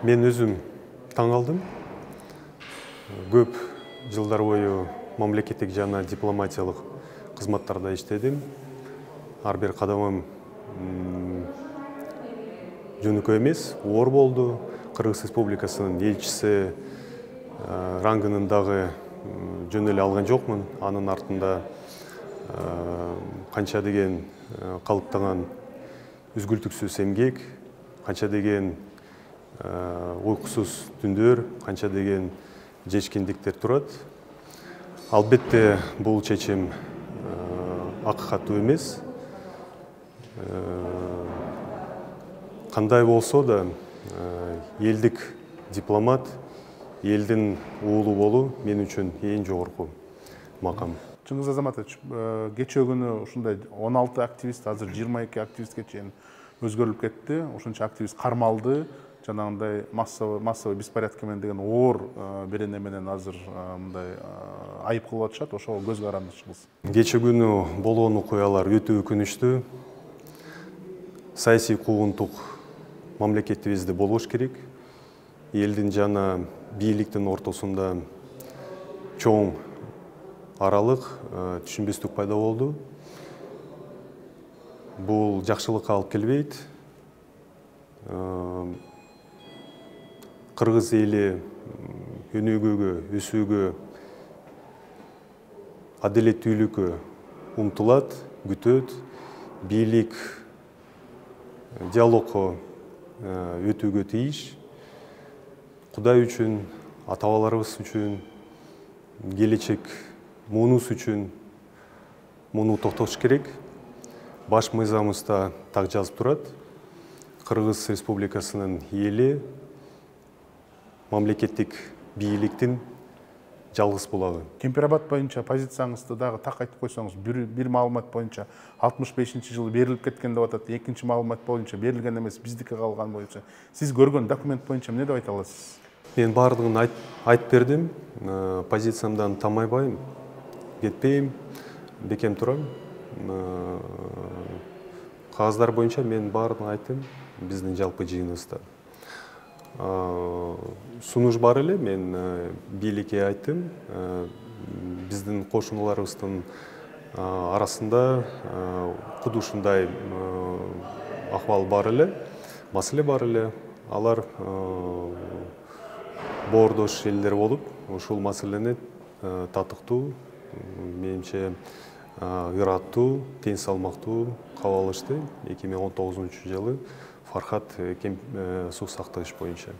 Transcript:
Мен өзім таң алдым. Көп жылдар бойы мамлекеттік жана дипломатиялық қызматтарда иштедим. Ар бир кадамым жөнөкөй эмес, оор болду. Кыргыз Республикасынын элчиси рангынын дагы жөн эле алган жокмун. Анын артында канча деген калыптаган үзгүлтүксүз эмгек, канча деген уйкусуз түндөр, канча деген жечкиндиктер турат. Албетте бул чечим акыйкаттуу эмес. Кандай болсо да элдик дипломат, элдин уулу болуу мен үчүн эң жогорку макам. Чыңгыз Азаматович, кечээ күнү ушундай 16 активист, азыр 22 активистке чейин өзгөрүлүп кетти. Ушунча активист кармалды. Жанагындай массовый беспорядки менен деген оор берене менен азыр мындай айып кылып атышат. Ошого көз карандыңыз. Кечээ күнү болгон окуялар өтө өкүнүчтүү. Саясий куугунтук мамлекетибизде болуш керек. Элдин жана бийликтин ортосунда чоң аралык, түшүнбөстүк пайда болду. Бул жакшылыкка алып келбейт. Кыргыз эли өнүгүүгө, өсүүгө, адилеттүүлүккө умтулат, күтөт. Бийлик диалогко өтүүгө тийиш. Кудай үчүн, ата-бабаларыбыз үчүн, келечек муунубуз үчүн муну токтош керек. Баш мыйзамыбызда так жазып турат. Кыргыз Республикасынын эли мамлекеттик бийликтин жалгыз булагы. Кемпирабад боюнча позицияңызды дагы так айтып койсоңуз, бир маалымат боюнча 65-жылы берилип кеткен деп атат. Экинчи маалымат боюнча берилген эмес, биздики калган боюнча. Сиз көргөн документ боюнча эмне деп айта аласыз? Мен бардыгын айтып бердим. Позициямдан тамайбайм, кетпейм, бекем турам. Кагаздар боюнча мен бардыгын айттым биздин жалпы жыйыныбызда. Сунуш бар эле, мен бийликке айттым. Биздин кошуналарыбыздын арасында куду ушундай акыбал бар эле, маселе бар эле. Алар боордош элдер болуп, ушул маселени татыктуу, менимче ыраттуу, тең салмактуу кабыл алышты 2019 жылы Фархат суу сактагыч боюнча.